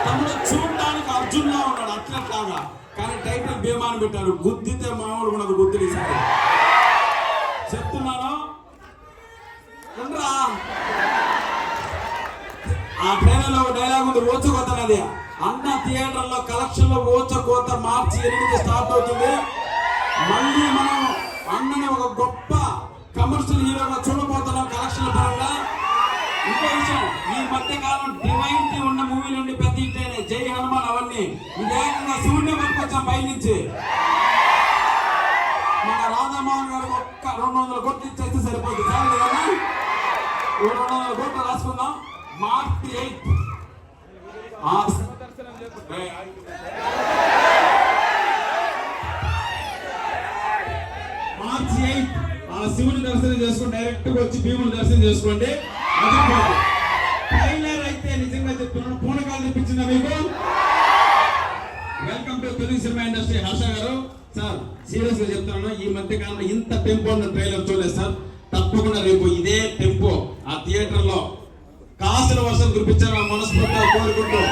తమ్ముడు చూడడానికి అర్జున్ లా ఉన్నాడు, అథ్లెట్ లాగా, కానీ టైటిల్ భీమా అని పెట్టారు. గుద్దితే మామూలు కూడా గుద్దులు ఈసారి చెప్తున్నాను. ఆ ట్రైలర్ లో డైలాగ్ ఉంది, ఓచకోతనది. అన్న థియేటర్ లో కలెక్షన్ లో ఓచకోత మార్చి 8 స్టార్ట్ అవుతుంది. మళ్ళీ మనం అన్నని ఒక గొప్ప కమర్షియల్ హీరోగా చూడబోతున్నాం కలెక్షన్ పరంగా. ఇంకో విషయం, ఈ మధ్య కాలం డివైన్ ఉన్న మూవీ నుండి పెద్ద ఇంటేనే జై హనుమాన్ అవన్నీ వివేకంగా శివుడిని పట్టుకొచ్చాం పై నుంచి. మన రాధామోహన్ గారు ఒక్క 200 కోట్లు ఇచ్చేస్తే సరిపోతుంది. చాలు కదా, 200 కోట్లు రాసుకుందాం. మార్చి 8 ఆ శివుని దర్శనం చేసుకుని డైరెక్ట్ గా వచ్చి భీముని దర్శనం చేసుకోండి. ట్రైలర్ అయితే నిజంగా చెప్తున్నాను, పూనకాలు తెప్పించిందా మీకు? Welcome to Telugu cinema industry. Harsha గారు సార్, సీరియస్ గా చెప్తున్నాను, ఈ మధ్య కాలంలో ఇంత టెంపో ఉన్న ట్రైలర్ చూడలేదు సార్. తప్పకుండా రేపు ఇదే టెంపో ఆ థియేటర్ లో కాసుల వర్షం కురిపించాలని మనస్ఫూర్తిగా కోరుకుంటూ